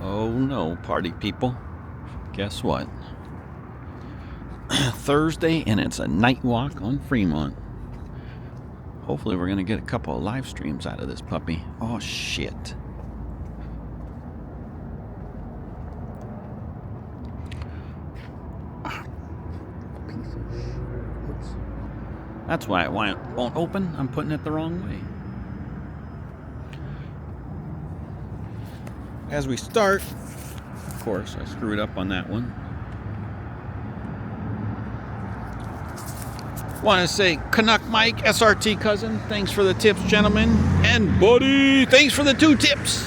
Oh no, party people. Guess what? Thursday, and it's a night walk on Fremont. Hopefully we're going to get a couple of live streams out of this puppy. Oh shit. That's why it won't open. I'm putting it the wrong way. As we start, of course, I screwed up on that one. Want to say Canuck Mike, SRT cousin, thanks for the tips, gentlemen. And Buddy, thanks for the 2 tips.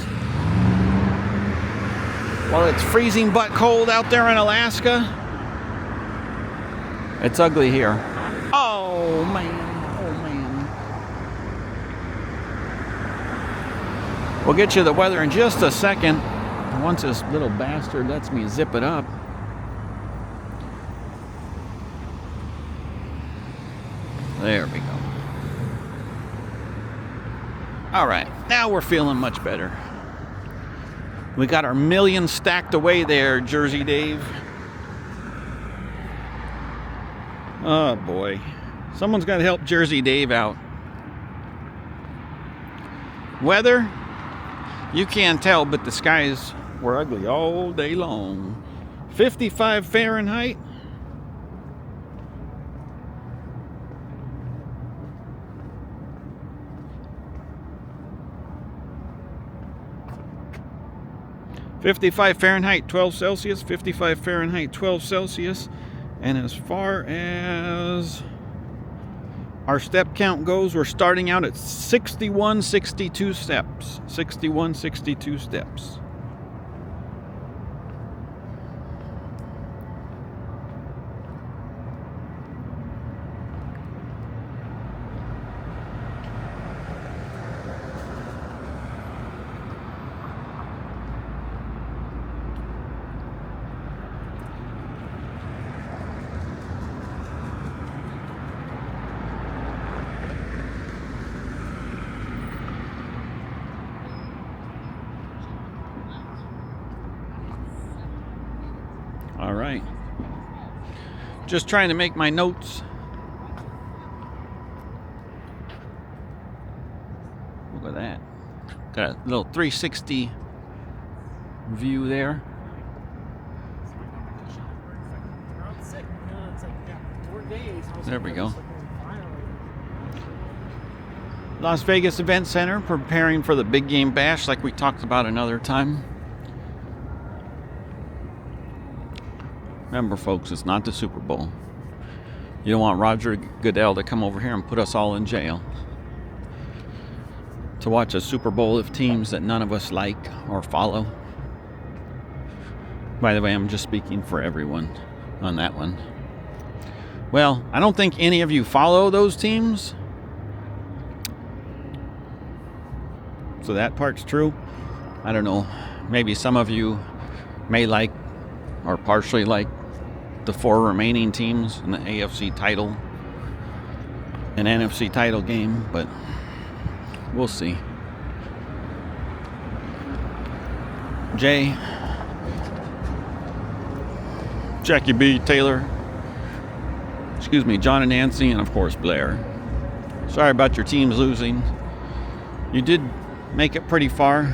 While it's freezing butt cold out there in Alaska, it's ugly here. Oh man, oh man. We'll get you the weather in just a second. Once this little bastard lets me zip it up. There we go. All right, now we're feeling much better. We got our million stacked away there, Jersey Dave. Oh boy. Someone's got to help Jersey Dave out. Weather, you can't tell, but the skies were ugly all day long. 55 Fahrenheit. Fahrenheit, 12 Celsius, 55 Fahrenheit, 12 Celsius. And as far as our step count goes, we're starting out at 6162 steps. 6162 steps. All right. Just trying to make my notes. Look at that. Got a little 360 view there. There we go. Las Vegas Event Center preparing for the Big Game Bash like we talked about another time. Remember, folks, it's not the Super Bowl. You don't want Roger Goodell to come over here and put us all in jail to watch a Super Bowl of teams that none of us like or follow. By the way, I'm just speaking for everyone on that one. Well, I don't think any of you follow those teams, so that part's true. I don't know. Maybe some of you may like or partially like the 4 remaining teams in the AFC title and NFC title game, but we'll see. Jay, Jackie B, Taylor, excuse me, John and Nancy, and of course Blair. Sorry about your teams losing. You did make it pretty far,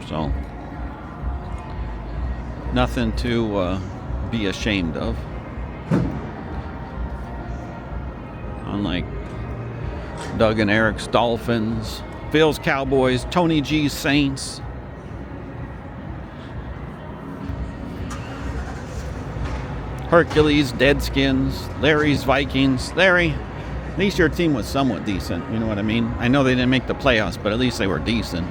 so nothing to be ashamed of. Unlike Doug and Eric's Dolphins, Phil's Cowboys, Tony G's Saints. Hercules, Deadskins, Larry's Vikings. Larry, at least your team was somewhat decent, you know what I mean? I know they didn't make the playoffs, but at least they were decent.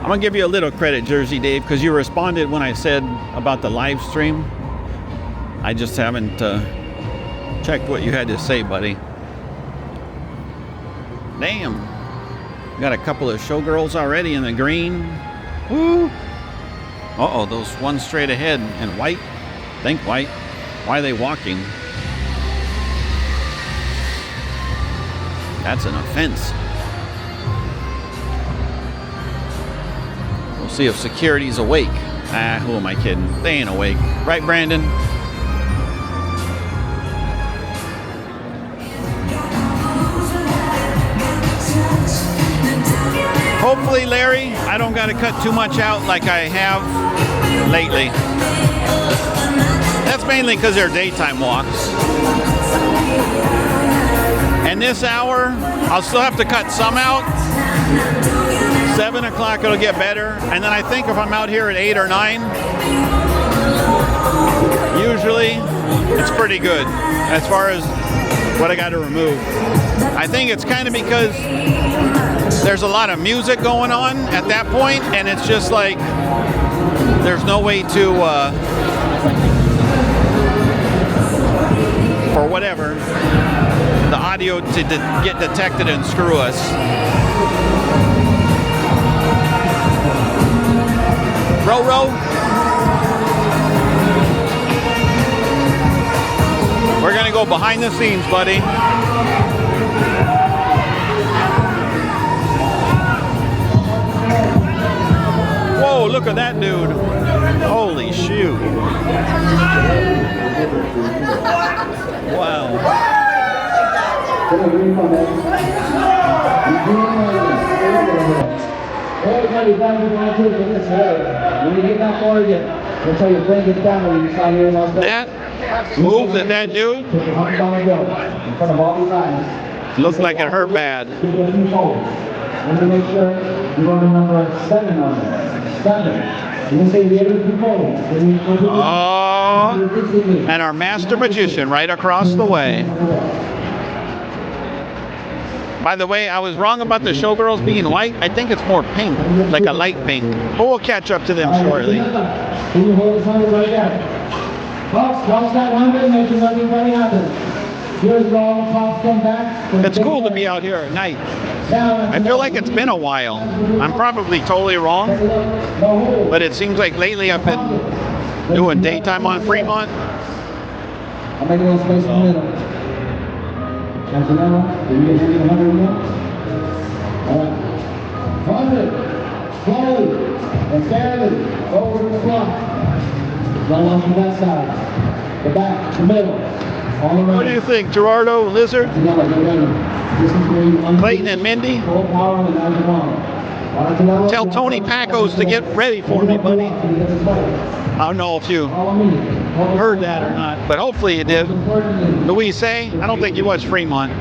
I'm going to give you a little credit, Jersey Dave, because you responded when I said about the live stream. I just haven't checked what you had to say, buddy. Damn. Got a couple of showgirls already in the green. Woo! Uh-oh, those ones straight ahead and white. Think white. Why are they walking? That's an offense. We'll see if security's awake. Ah, who am I kidding? They ain't awake. Right, Brandon? Hopefully, Larry, I don't got to cut too much out like I have lately. That's mainly because they're daytime walks. And this hour, I'll still have to cut some out. 7 o'clock, it'll get better. And then I think if I'm out here at 8 or 9, usually it's pretty good as far as what I got to remove. I think it's kind of because there's a lot of music going on at that point, and it's just like there's no way to, for whatever, the audio to get detected and screw us. Row. We're gonna go behind the scenes, buddy. Whoa, look at that dude. Holy shoot. Wow. Everybody down to my table in this area. When you get down for it, until your friend gets down when you start hearing all that move that dude in front of all these eyes. looks like it hurt bad. Want to make sure you go to number 7 on there. 7. You can say the other people. Oh, and our master magician right across the way. By the way, I was wrong about the Showgirls being white. I think it's more pink, like a light pink. But we'll catch up to them shortly. Can you hold this number right there? Folks, watch that number and make sure nothing funny happens. Here's where all the cops come back. It's cool to be out here at night. I feel like it's been a while. I'm probably totally wrong, but it seems like lately I've been doing daytime on Fremont. I'll make a little space in the middle. Did you get 100 more? All right. 100. Slowly and fairly over the front. Run along from that side. The back, the middle. All around. What do you think, Gerardo, Lizard? Clayton and Mindy? Full power on the 91. Tell Tony Pacos to get ready for me, buddy. I don't know if you heard that or not, but hopefully you did. Louise say, I don't think you watch Fremont,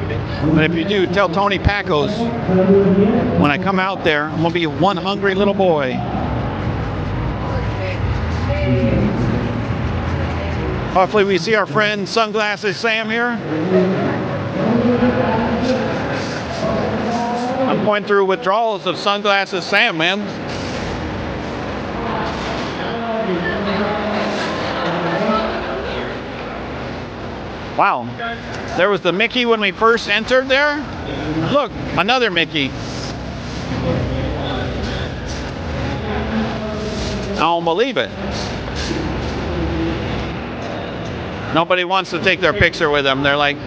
but if you do, tell Tony Pacos when I come out there, I'm going to be one hungry little boy. Hopefully we see our friend Sunglasses Sam here. I'm going through withdrawals of Sunglasses Sam, man. Wow. There was the Mickey when we first entered there. Look, another Mickey. I don't believe it. Nobody wants to take their picture with him. They're like,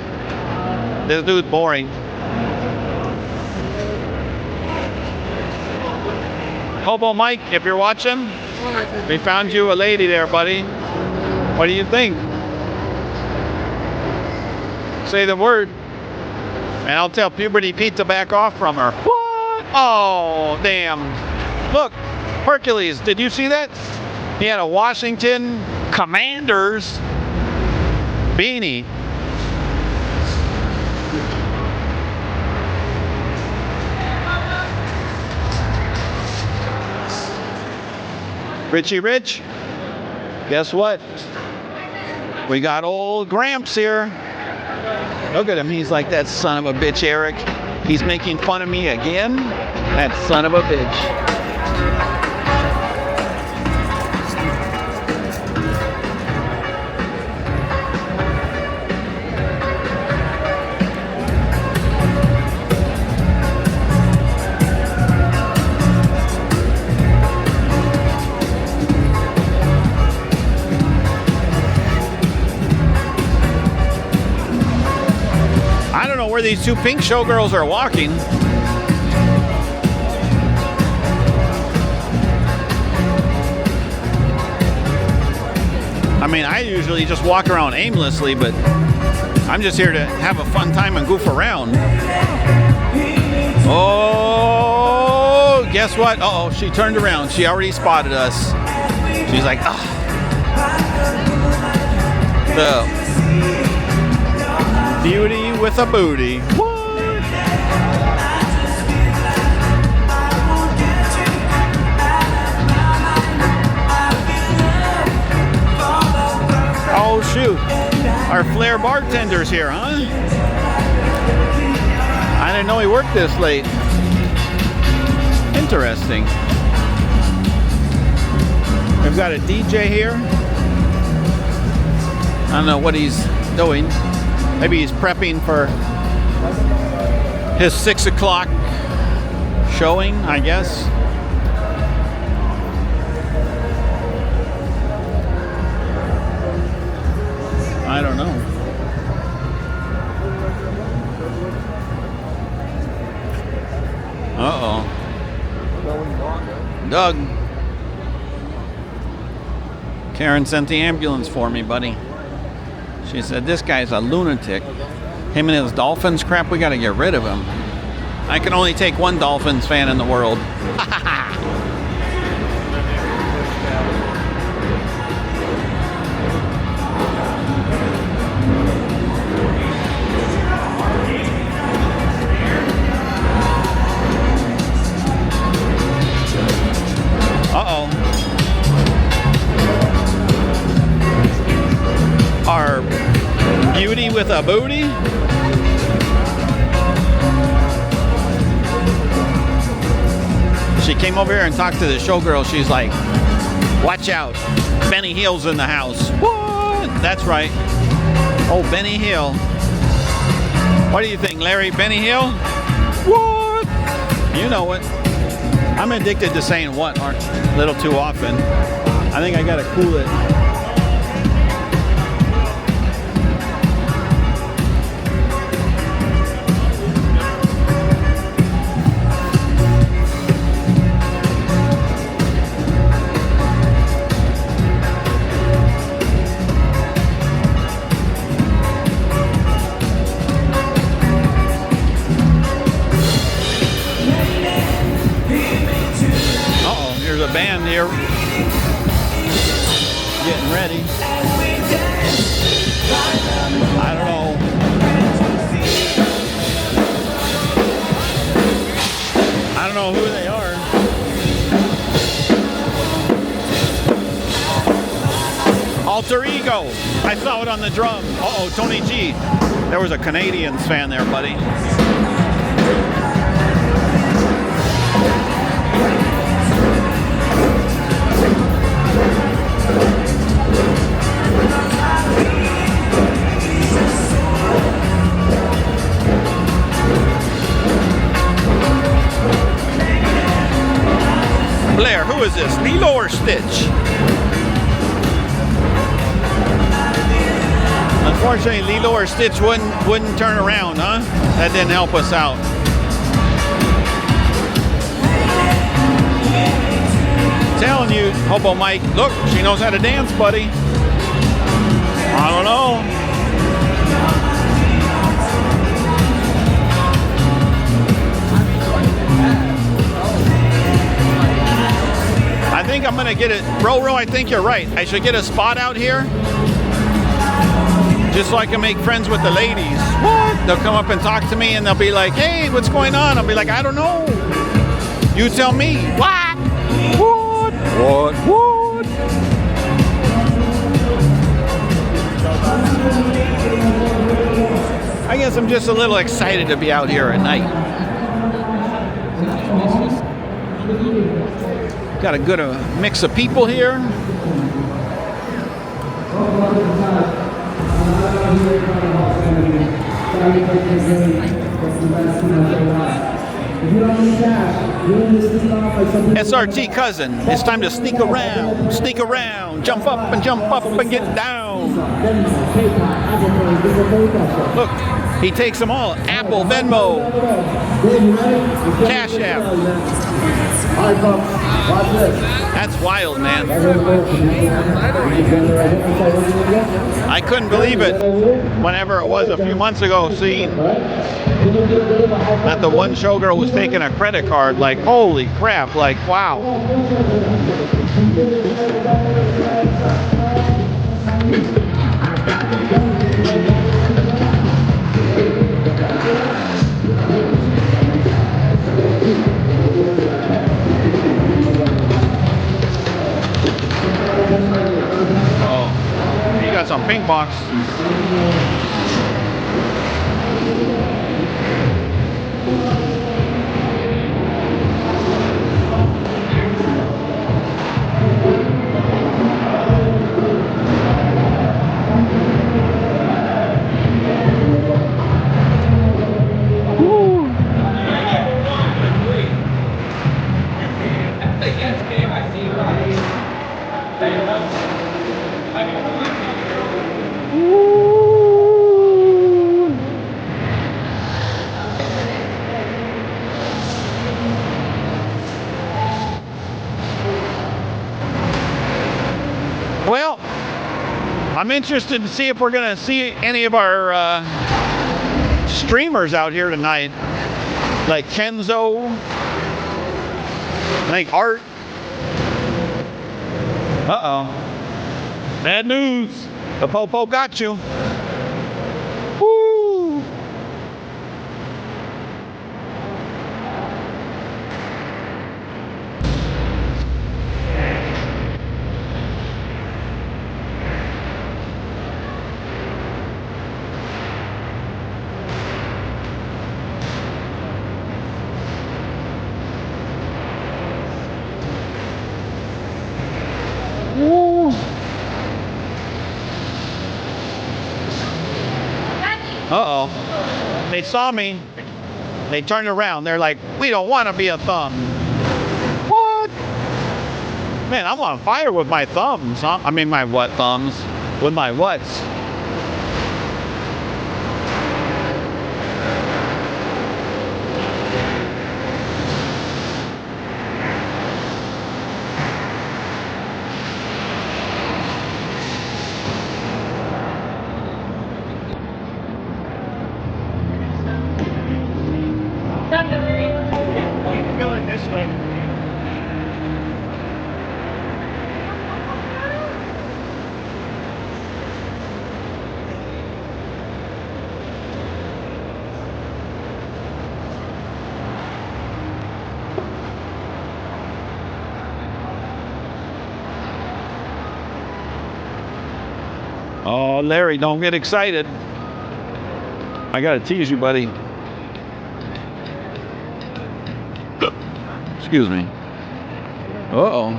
this dude's boring. Hobo Mike, if you're watching, we found you a lady there, buddy. What do you think? Say the word, and I'll tell Puberty Pete to back off from her. What? Oh, damn. Look, Hercules, did you see that? He had a Washington Commanders beanie. Richie Rich, guess what? We got old Gramps here. Look at him, he's like, that son of a bitch, Eric. He's making fun of me again? That son of a bitch. where these two pink showgirls are walking. I mean, I usually just walk around aimlessly, but I'm just here to have a fun time and goof around. Oh, guess what? Uh-oh, she turned around. She already spotted us. She's like, ah. The beauty with a booty. What? Oh, shoot. Our flair bartender's here, huh? I didn't know he worked this late. Interesting. We've got a DJ here. I don't know what he's doing. Maybe he's prepping for his 6 o'clock showing, I guess. I don't know. Uh-oh. Doug. Karen sent the ambulance for me, buddy. She said, this guy's a lunatic. Him and his Dolphins crap, we gotta get rid of him. I can only take one Dolphins fan in the world. Uh-oh. Our beauty with a booty? She came over here and talked to the showgirl. She's like, watch out, Benny Hill's in the house. What? That's right. Oh, Benny Hill. What do you think, Larry? Benny Hill? What? You know it. I'm addicted to saying what a little too often. I think I gotta cool it. Band here getting ready. I don't know. I don't know who they are. Alter Ego. I saw it on the drum. Uh-oh, Tony G. There was a Canadians fan there, buddy. Blair, who is this? Lilo or Stitch? Unfortunately, Lilo or Stitch wouldn't turn around, huh? That didn't help us out. Telling you, Hobo Mike, look, she knows how to dance, buddy. I don't know. I think I'm gonna get it. Ro, I think you're right. I should get a spot out here just so I can make friends with the ladies. What? They'll come up and talk to me and they'll be like, hey, what's going on? I'll be like, I don't know. You tell me. What? What? I guess I'm just a little excited to be out here at night. Got a good mix of people here. SRT cousin, it's time to sneak around, jump up and get down. Look, he takes them all. Apple, Venmo, Cash App. That's wild, man. I couldn't believe it whenever it was a few months ago, see that the one showgirl was taking a credit card. Like, holy crap, like, wow. Oh, you got some pink box. Well, I'm interested to see if we're going to see any of our streamers out here tonight. Like Kenzo, I think Art. Uh-oh. Bad news. The Popo got you. Woo! Uh-oh. They saw me. They turned around. They're like, we don't want to be a thumb. What? Man, I'm on fire with my thumbs, huh? I mean, my what thumbs? With my whats? Going this way. Oh, Larry, don't get excited. I gotta tease you, buddy. Excuse me. Uh-oh.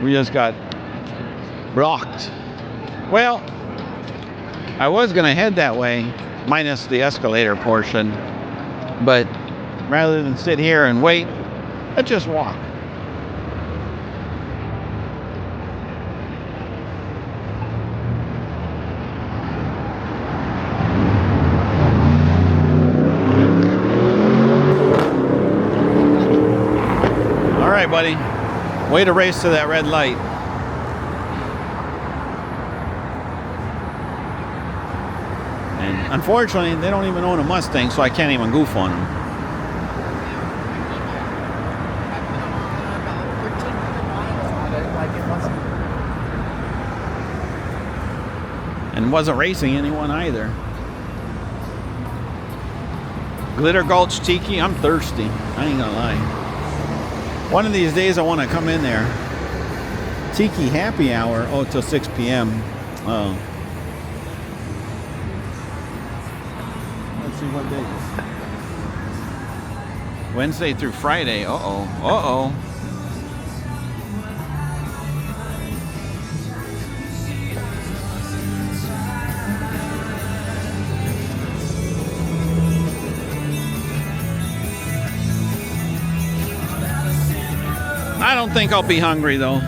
We just got blocked. Well, I was gonna head that way, minus the escalator portion, but rather than sit here and wait, let's just walk. All right, buddy. Way to race to that red light. And unfortunately, they don't even own a Mustang, so I can't even goof on them. And wasn't racing anyone either. Glitter Gulch Tiki, I'm thirsty. I ain't gonna lie. One of these days I want to come in there. Tiki happy hour, oh, till 6 p.m. Oh. Let's see what days. Wednesday through Friday. Uh-oh. Uh-oh. I don't think I'll be hungry though.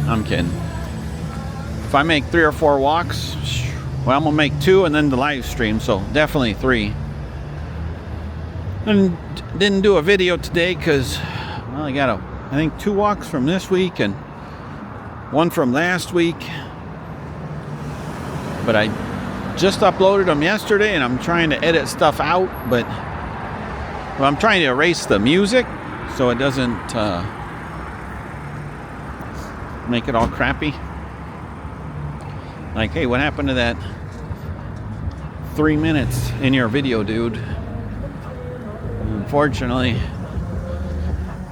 I'm kidding. if I make 3 or 4 walks, well, I'm gonna make 2 and then the live stream, so definitely 3. And didn't do a video today because, well, I got I think 2 walks from this week and 1 from last week. But I just uploaded them yesterday and I'm trying to edit stuff out, but well, I'm trying to erase the music so it doesn't make it all crappy. Like, hey, what happened to that 3 minutes in your video, dude? Unfortunately,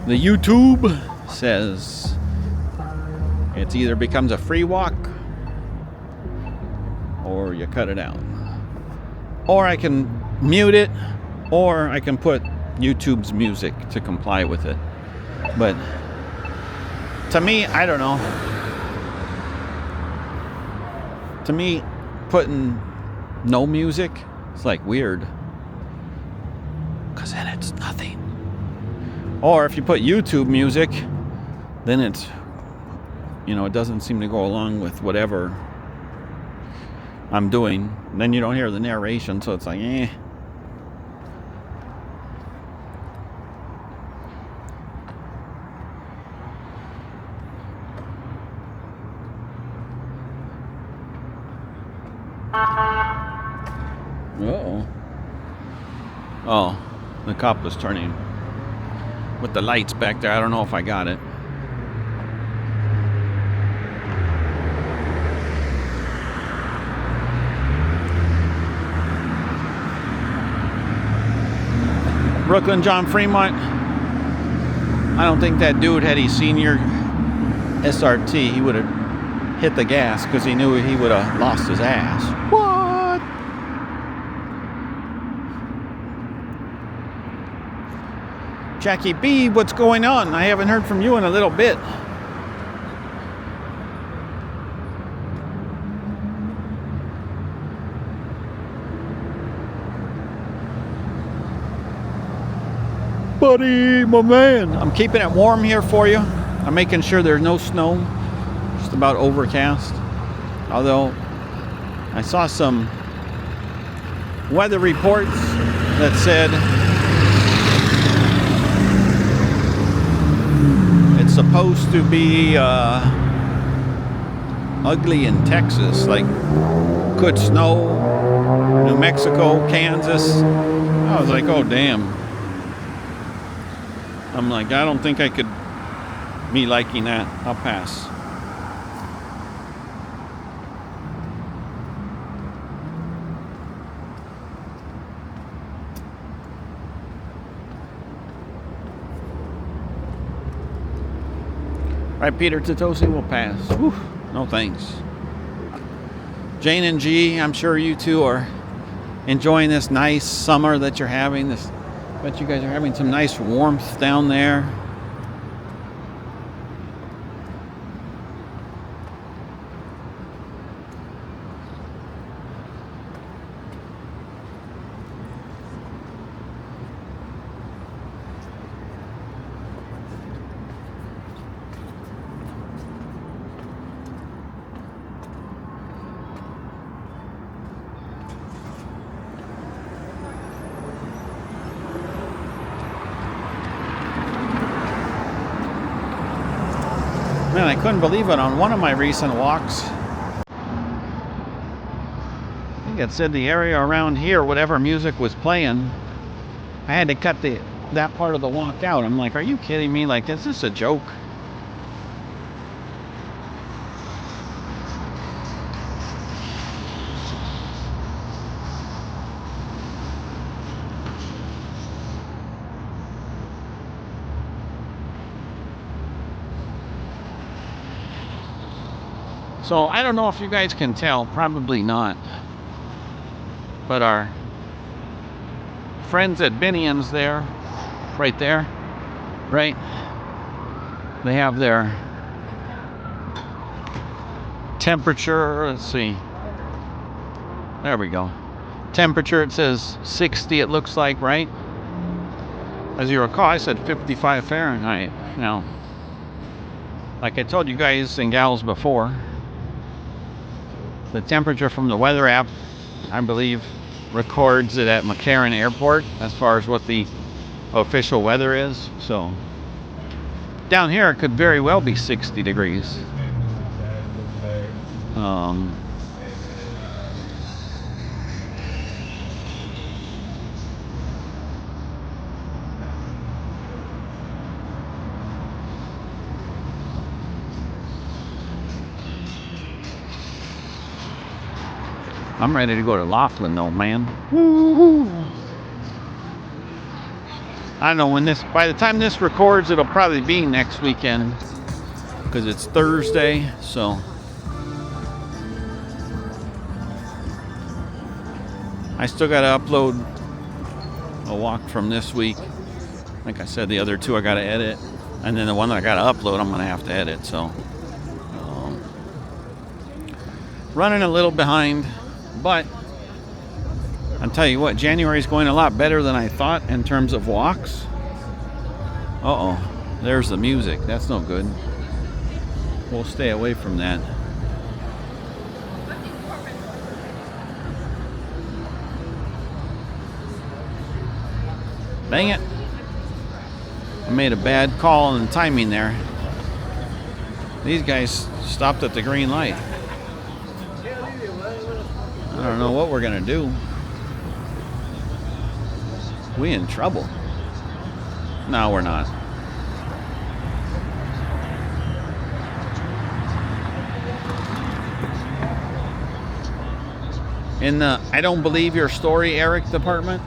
the YouTube says it either becomes a free walk or you cut it out. Or I can mute it, or I can put YouTube's music to comply with it. But to me, I don't know. To me, putting no music, it's like weird. Because then it's nothing. Or if you put YouTube music, then it's, you know, it doesn't seem to go along with whatever I'm doing. Then you don't hear the narration, so it's like, eh. Uh-oh. Oh, the cop was turning with the lights back there. I don't know if I got it. Brooklyn John Fremont. I don't think that dude, had he seen your SRT, he would have hit the gas because he knew he would have lost his ass. What? Jackie B, what's going on? I haven't heard from you in a little bit. Buddy, my man. I'm keeping it warm here for you. I'm making sure there's no snow. Just about overcast. Although I saw some weather reports that said it's supposed to be ugly in Texas, like could snow, New Mexico, Kansas. I was like, oh damn. I'm like, I don't think I could be liking that. I'll pass. Right, Peter Titosi will pass. Whew, no thanks. Jane and G, I'm sure you two are enjoying this nice summer that you're having. Bet you guys are having some nice warmth down there. Man, I couldn't believe it on one of my recent walks. I think it said the area around here, whatever music was playing, I had to cut that part of the walk out. I'm like, are you kidding me? Like, is this a joke? So I don't know if you guys can tell, probably not, but our friends at Binions there, right there, right, they have their temperature. Let's see, there we go. Temperature, it says 60, it looks like, right? As you recall, I said 55 Fahrenheit. Now, like I told you guys and gals before, The temperature from the weather app, I believe, records it at McCarran Airport as far as what the official weather is. So down here it could very well be 60 degrees. I'm ready to go to Laughlin though, man. Woo-hoo. I don't know by the time this records, it'll probably be next weekend because it's Thursday, so I still got to upload a walk from this week. Like I said, the other two I got to edit, and then the one that I got to upload, I'm going to have to edit. So running a little behind, but I'll tell you what, January is going a lot better than I thought in terms of walks. Uh-oh, there's the music. That's no good. We'll stay away from that. Dang it. I made a bad call on the timing there. These guys stopped at the green light. I don't know what we're gonna do. We in trouble. No, we're not. In the I don't believe your story, Eric department.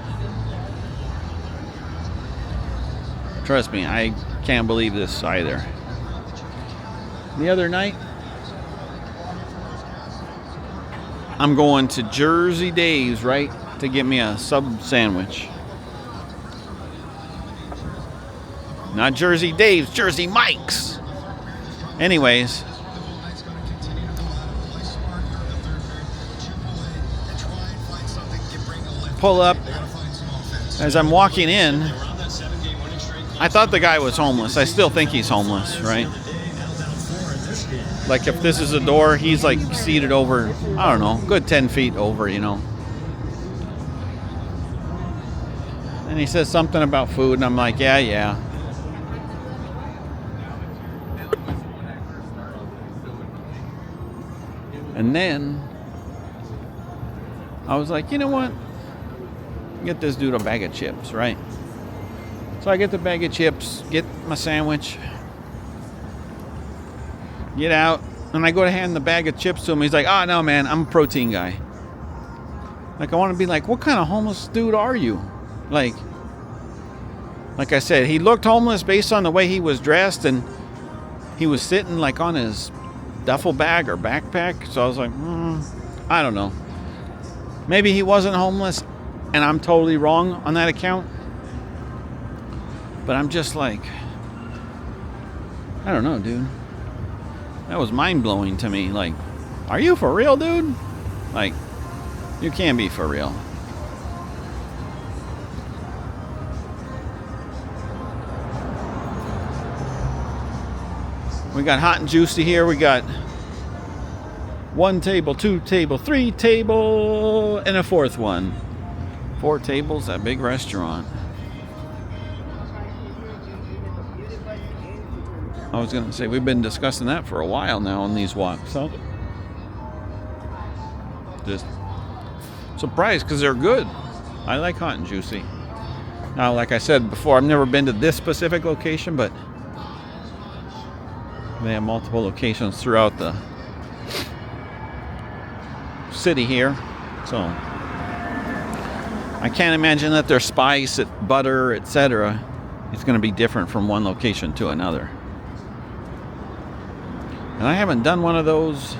Trust me, I can't believe this either. The other night, I'm going to Jersey Dave's, right, to get me a sub sandwich. Not Jersey Dave's, Jersey Mike's. Anyways, pull up. As I'm walking in, I thought the guy was homeless. I still think he's homeless, right? Like if this is a door, he's like seated over, I don't know, good 10 feet over, you know. And he says something about food, and I'm like, yeah. And then I was like, you know what? Get this dude a bag of chips, right? So I get the bag of chips, get my sandwich, get out, and I go to hand the bag of chips to him. He's like, oh, no, man, I'm a protein guy. Like, I want to be like, what kind of homeless dude are you? Like I said, he looked homeless based on the way he was dressed, and he was sitting, like, on his duffel bag or backpack. So I was like, I don't know. Maybe he wasn't homeless, and I'm totally wrong on that account. But I'm just like, I don't know, dude. That was mind-blowing to me. Like, are you for real, dude? Like, you can't be for real. We got hot and juicy here. We got 1 table, 2 table, 3 table, and a 4th one. 4 tables, that big restaurant. I was going to say, we've been discussing that for a while now on these walks. So just surprised because they're good. I like hot and juicy. Now, like I said before, I've never been to this specific location, but they have multiple locations throughout the city here. So I can't imagine that their spice, butter, etc. is going to be different from one location to another. And I haven't done one of those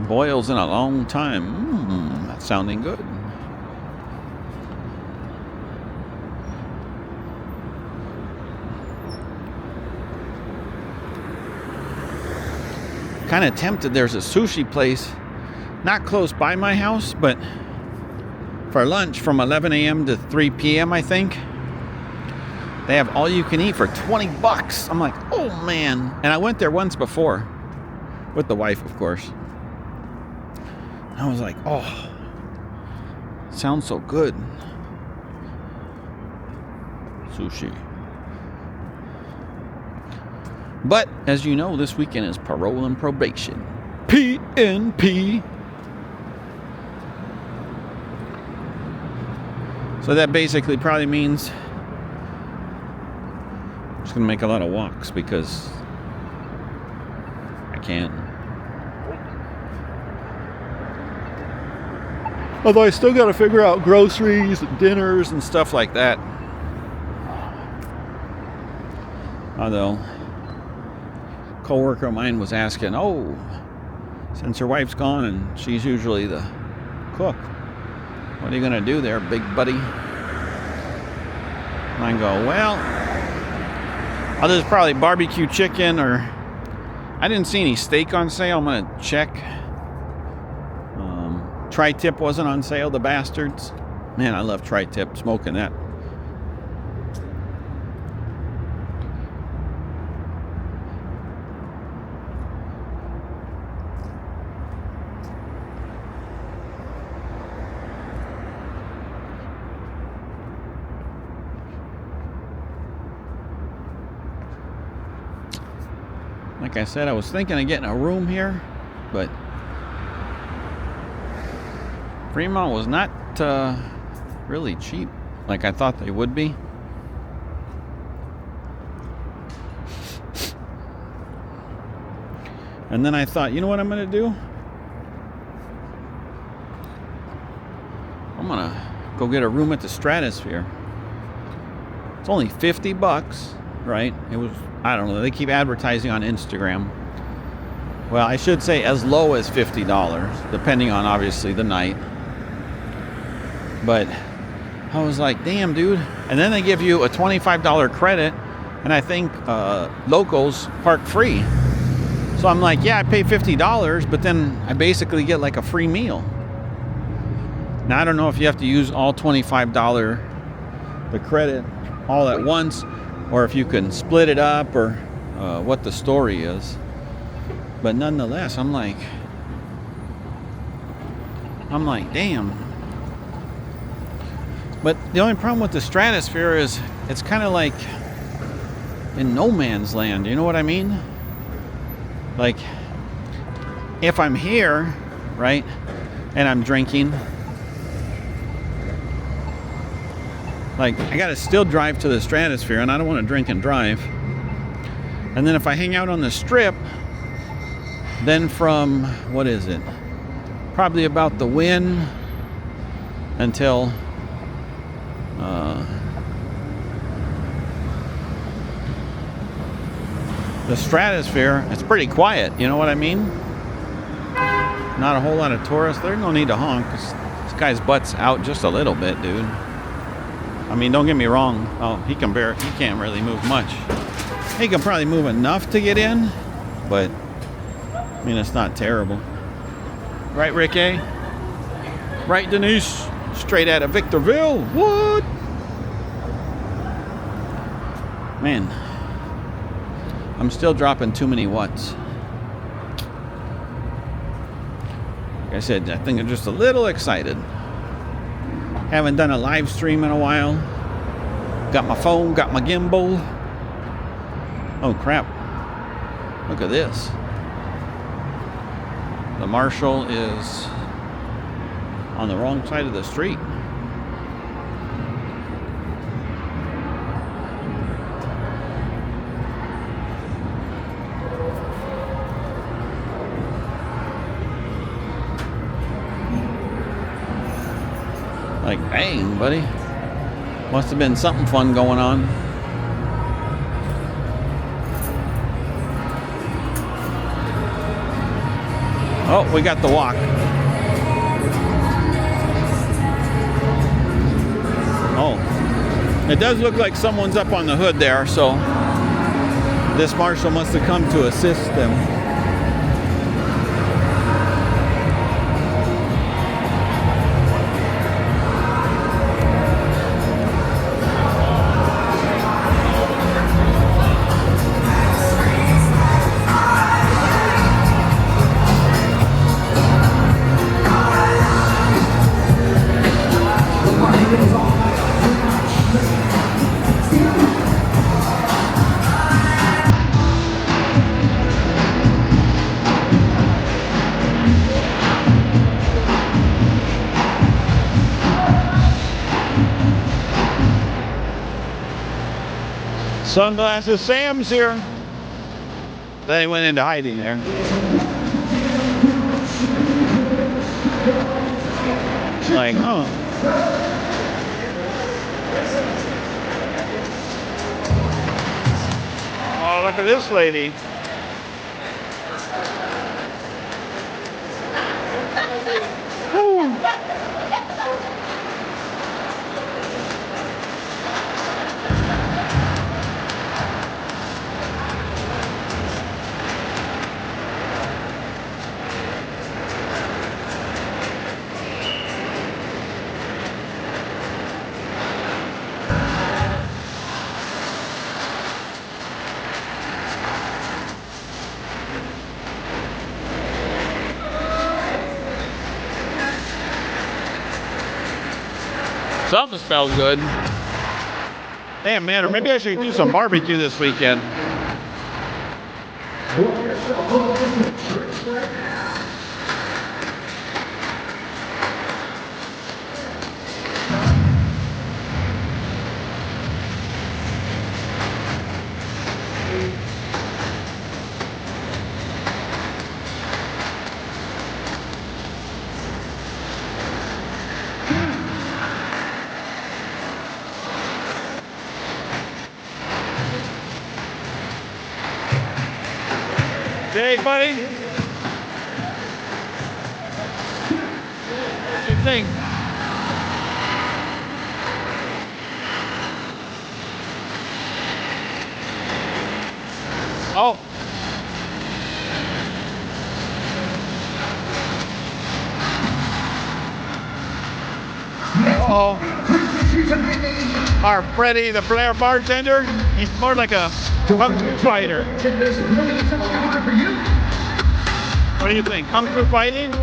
boils in a long time. That's sounding good. Kind of tempted. There's a sushi place not close by my house, but for lunch from 11 a.m. to 3 p.m. I think. They have all you can eat for $20. I'm like, oh man. And I went there once before with the wife, of course. I was like, oh, sounds so good. Sushi. But as you know, this weekend is parole and probation. PNP. So that basically probably means I'm just going to make a lot of walks because I can. Although I still got to figure out groceries and dinners and stuff like that. Although, a coworker of mine was asking, oh, since your wife's gone and she's usually the cook, what are you going to do there, big buddy? And I go, well, I'll just probably barbecue chicken, or I didn't see any steak on sale. I'm going to check. Tri-tip wasn't on sale, the bastards. Man, I love tri-tip, smoking that. Like I said, I was thinking of getting a room here, but Fremont was not really cheap like I thought they would be. And then I thought, you know what I'm going to do? I'm going to go get a room at the Stratosphere. It's only $50, right? It was, I don't know, they keep advertising on Instagram. Well, I should say as low as $50, depending on obviously the night. But I was like, damn, dude. And then they give you a $25 credit, and I think locals park free. So I'm like, yeah, I pay $50, but then I basically get like a free meal. Now, I don't know if you have to use all $25, the credit, all at once, or if you can split it up, or what the story is. But nonetheless, I'm like, damn. But the only problem with the Stratosphere is it's kind of like in no man's land. You know what I mean? Like, if I'm here, right, and I'm drinking, like, I gotta still drive to the Stratosphere, and I don't want to drink and drive. And then if I hang out on the Strip, then from, what is it? Probably about the Wynn until the Stratosphere, it's pretty quiet, you know what I mean? Not a whole lot of tourists. There's no need to honk, because this guy's butt's out just a little bit, dude. I mean, don't get me wrong. Oh, he can't really move much. He can probably move enough to get in, but I mean, it's not terrible. Right, Rick A? Right, Denise? Straight out of Victorville. What? Man, I'm still dropping too many watts. Like I said, I think I'm just a little excited. Haven't done a live stream in a while. Got my phone, got my gimbal. Oh crap. Look at this. The marshal is on the wrong side of the street. Like, dang, buddy. Must have been something fun going on. Oh, we got the walk. Oh, it does look like someone's up on the hood there, so this marshal must have come to assist them. Sunglasses Sam's here. Then he went into hiding there. Like, oh. Oh, look at this lady. Something smells good. Damn, man, or maybe I should do some barbecue this weekend. Hey, buddy. What do you think? Oh. Uh-oh. Our Freddie, the Blair bartender, he's more like a kung fu fighter. What do you think? Kung fu fighting?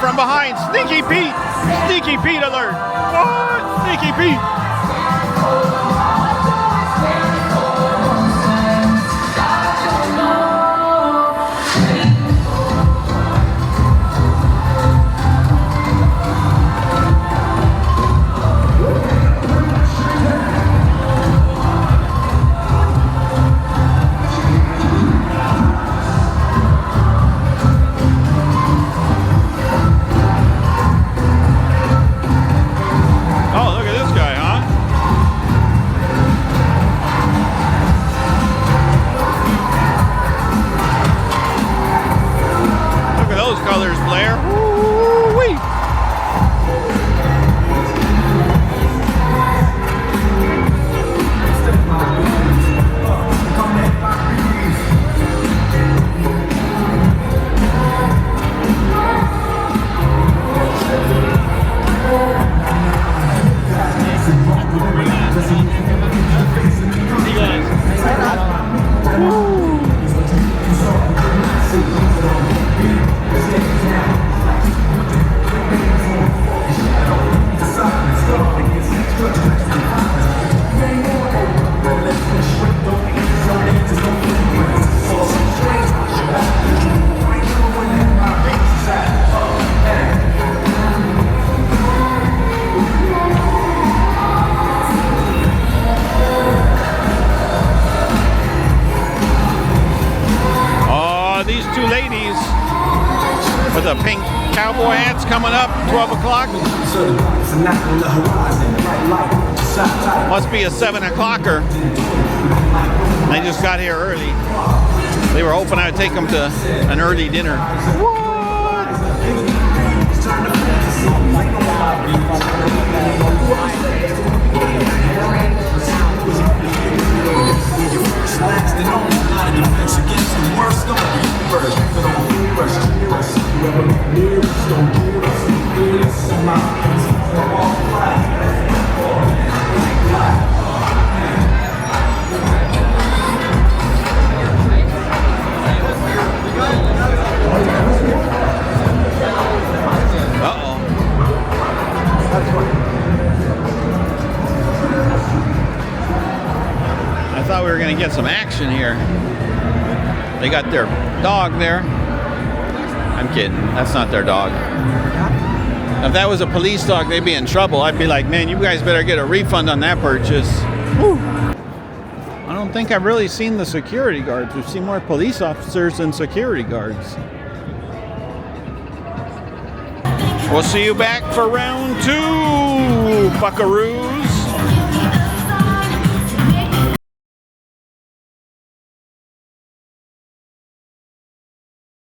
From behind, Sneaky Pete! Sneaky Pete alert! What? Sneaky Pete! Colors, Blair. Woo-wee. What's coming up? 12 o'clock? Must be a 7 o'clocker. They just got here early. They were hoping I'd take them to an early dinner. I thought we were going to get some action here. They got their dog there. I'm kidding. That's not their dog. If that was a police dog, they'd be in trouble. I'd be like, man, you guys better get a refund on that purchase. Whew. I don't think I've really seen the security guards. We've seen more police officers than security guards. We'll see you back for round 2, buckaroos.